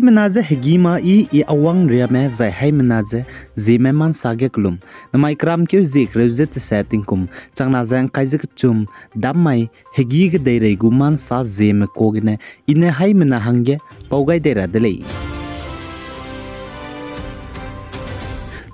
menaze hegima i awang riame zai hai menaze Zeme man sage klum namai kram keu zik rewzet setting kum changna jang kaijik chum dammai hegi ge dei rei guman sa Zeme kogne ine hai mena hange paugai dera delei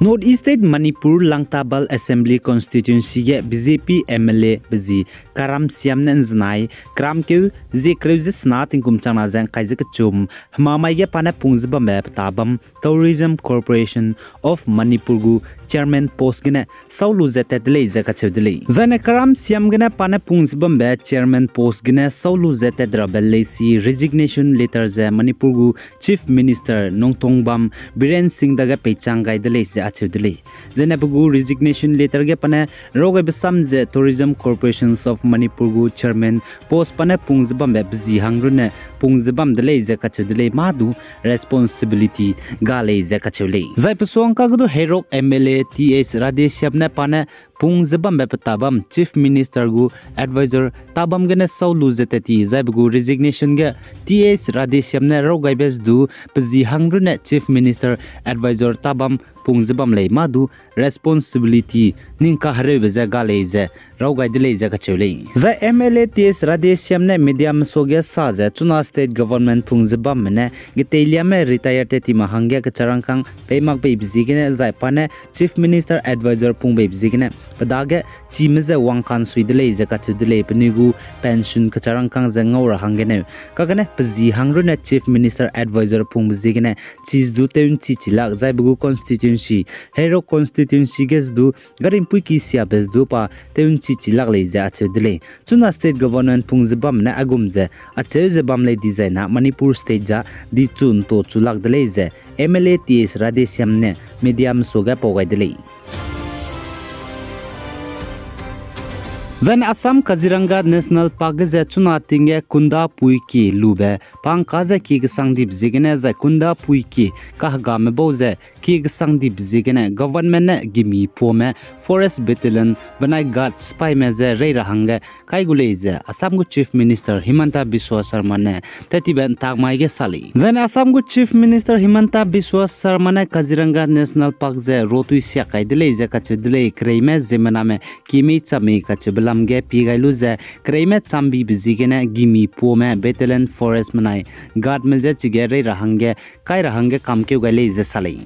North East State Manipur Langtabal Assembly Constituency ge BJP MLA bzi karam siamnen znai kram ke zikrewzis na tingkum chana jang kaijik chum hamamai ge pana pungzba map tabam Tourism Corporation of Manipur gu chairman post gene saulu zete dele zaka chedele zane karam siam gene pana pungzba map chairman post gene saulu zete drabelle si resignation letter ze Manipur gu chief minister nongtongbam Biren Singh daga pechang gai dele chedele zane bugu resignation letter ge pana rogai besam ze Tourism Corporations of Manipur gu chairman post pana pungzba map zi hangrune pungzbam dele zaka chedele madu responsibility gale zaka chele zai pesong ka gu herok MLA TS Radeshyapne pane pungzbam bepatabam chief minister gu advisor tabam gene saulu zetati zai gu resignation ge TS Radeshyapne rogai bes du pzi hangrune chief minister advisor tabam pungzbam lei madu responsibility ninka hare beza gale ze rogai dele zaka chele zai MLA TS Radeshyapne medium soge sa ze chuna state government pungzbam ne gitelia me retire teti mahangya ka charangkang peimak pe bizigene zai pane chief minister advisor pungbe bizigene padage chimeze wangkan suidele zaka chudele pnigu pension ka charangkang zangora hangene kagane pzi hangrune chief minister advisor pung bizigene chiz du teun chichilak zai bugu constituency hero constituency ges du garim puiki sia bes du pa teun chichilak le za chudele chuna state government pungzbam na agumze acheze bamle designa Manipur state ja di chun to chulak dele ze MLA TS Radeshyapne medium soga pogai dele Zan Assam Kaziranga National Park ze chuna tinge kunda puiki lube pangkaza ki gsangdip zigene za kunda puiki kahga me boze ki gsangdip zigene government ne gimi pome forest battalion banai guard spy me ze rei rahanga kai gule ze Assam gu chief minister Himanta Biswa Sharma ne tetiben tagmai ge sali zan Assam gu chief minister Himanta Biswa Sharma ne Kaziranga National Park ze rotui sia kai dele ze ka chedele kreime zemana me kimi chami ka chebla ge pigailu ze kreime chambi bizigene gimi pome battalion forest manai guard melje chigere rahange kai rahange kamke gaile ze salai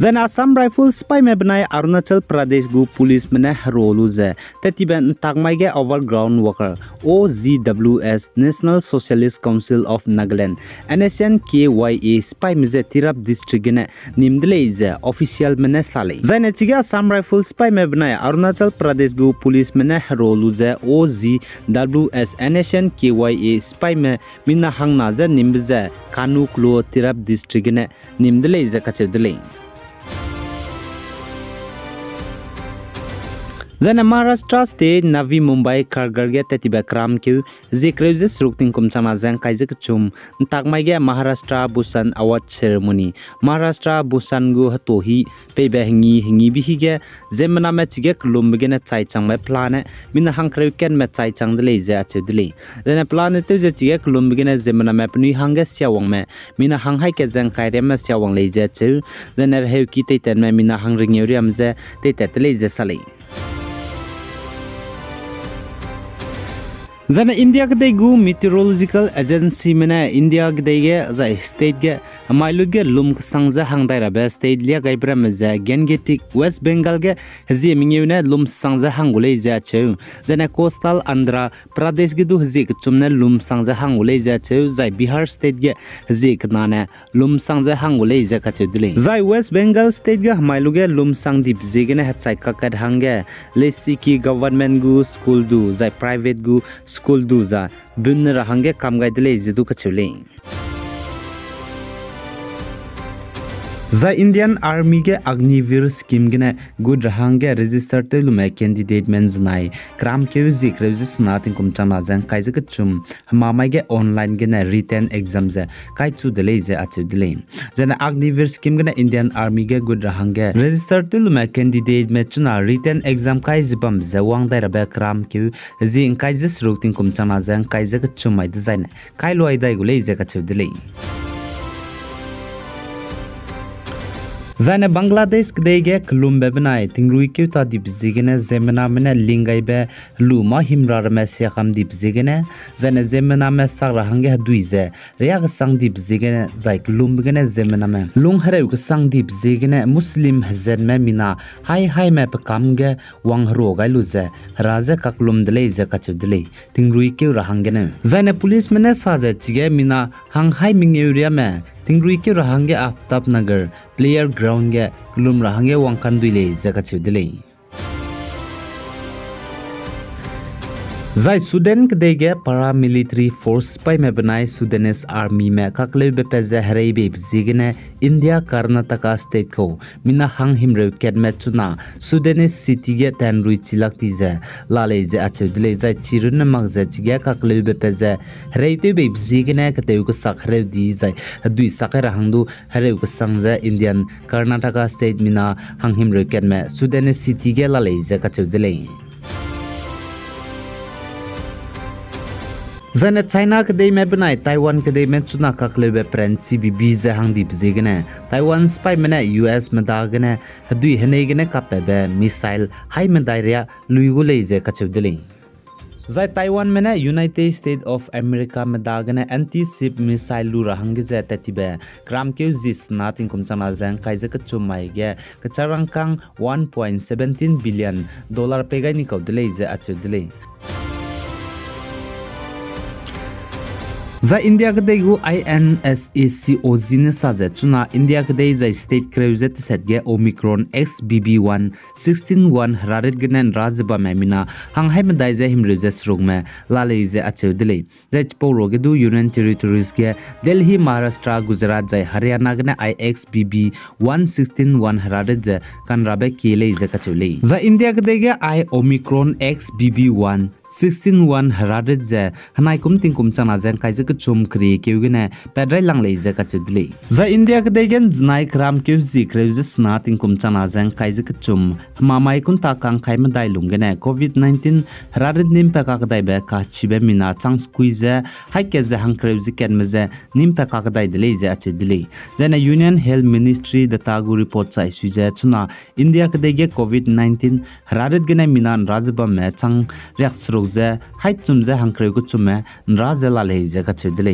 Then Assam Rifles spy me banai Arunachal Pradesh gu police mane rolu ze tetiben tagmai ge overground worker OZWS National Socialist Council of Nagaland NSNKYA spy me ze Tirap district ne nimdle ze official mane sale zaine chiga Assam Rifles spy me banai Arunachal Pradesh gu police mane rolu ze OZWS NSNKYA spy me minna hangna ze nimze Kanu Klo Tirap district ne nimdle ze kachedle Then Maharashtra state Navi Mumbai Kargarge tetiba kram kyu zikrewzes rukting kumchama zang kaijik chum takmaige Maharashtra Busan award ceremony Maharashtra Busan gu hatohi pebe hingi bihige zemna me chige klum begene chai changme plane min hangkrew ken me chai chang dele ze achedele then plane te je chige klum begene zemna me pni hange siawang me min hanghai ke zang kaire me siawang le je chu then heu ki te ten me min hangring yuriam ze te tetele ze sale Zana India ke gu meteorological agency mena India ke ge za state ge mailu ge lum sangza hangdai ra be state lia gai bram za gengetik West Bengal ge hzi mingyune lum sangza hangule za cheu zana coastal Andhra Pradesh ge du hzi ke chumne lum sangza hangule za cheu zai Bihar state ge hzi ke nane lum sangza hangule za ka chedile zai West Bengal state ge mailu ge lum sangdip ze ge ne hachai ka kad hange lesi ki government gu school du zai private gu school du za bunne rahange kam gaidele zidu ka chule za Indian Army ke Agniveer scheme gene good rahange registered te lume candidate men znai kram ke zik register natin kum chama zang kai zak chum mama ge online gene written exam ze kai chu delay ze achu delay jana Agniveer scheme gene Indian Army ge good rahange registered te lume candidate me chuna written exam kai zibam ze wang dai rabe kram ke zi kai zis routing kum chama zang kai zak chum mai design kai loi dai gule ze ka chu delay Zane Bangladesh kdege klum bebenai tingrui kyu ta dip zigene zemena mena lingai be luma himrar me sekham dip zigene zane zemena me sagra hange duize riag sang dip zigene zai klum begene zemena me lung hareu ke sang dip zigene muslim hazen me mina hai me pakam ge wang ro gai luze raze kaklum dele ze kachudle tingrui kyu rahangene zane police mena saje chige mina hang hai mingeuria me tingrui ke rahange aftab nagar player ground ge klum rahange wangkan duile jaga chudile Zai Sudan kdege paramilitary force pai me banai Sudanese army me kakle be peze herei be zigene India Karnataka state ko mina hang himre ket me chuna Sudanese city ge tan rui chilak ti je lale je achudile zai chirun mag je ge kakle be peze herei te be zigene kate ko sakre di zai dui sakara hangdu herei ko sangja Indian Karnataka state mina hang himre ket me Sudanese city ge lale je kachudile Zane China kdei me benai Taiwan kdei me chuna kakle be prenchi bi bize hang dip zigene Taiwan spy mena US medagene hadui henegene kape be missile hai medairia luigule je kachudile Zai Taiwan mena United States of America medagene anti-ship missile lu rahang je tatibe kram ke zis natin kum chana jang kai je kachumai ge kacharang kang 1.17 billion dollar pegai ni kaudile je achudile Za India kdei gu INSACOZ ne saje chuna India kdei za state cruiset set ge Omicron XBB1 161 raret gnen rajba memina hang hai me dai je himre je srug me lale je achudile je poro ge du Union Territories ge Delhi Maharashtra Gujarat jai Haryana gna IXBB 161 raret je kan rabe kele je kachule za India kdei ge I Omicron XBB1 16-1 haradet je hanai kum ting kum chana jang kai je chum kri keugene pedrai langlei je kachudli za India ke degen znai kram ke zi kreuze sna ting kum chana jang kai je chum mamai kun ta kang khai ma dai lungene COVID-19 haradet nim pa ka dai be ka chibe mina chang squeeze hai ke je hang kreuze ken me je nim pa ka dai dele je achudli jana Union Health Ministry data gu report chai su je chuna India ke dege COVID-19 haradet gene mina rajba me chang reaksro je hai chumje hangkreu ku chume nraje lale je ka chedile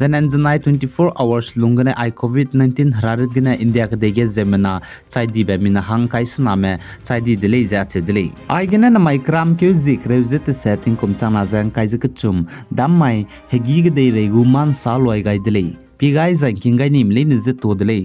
janan janai 24 hours lungane I COVID-19 hararet gina India ka dege zemena chai di be mina hang kai suna me chai di dile je chedile ai gina na micram ke zik reuze te setting kum chana jang kai je ka chum dam mai hegi ge dei regu man sa loi gai dile pi gai jang king gai nim le ne je to dile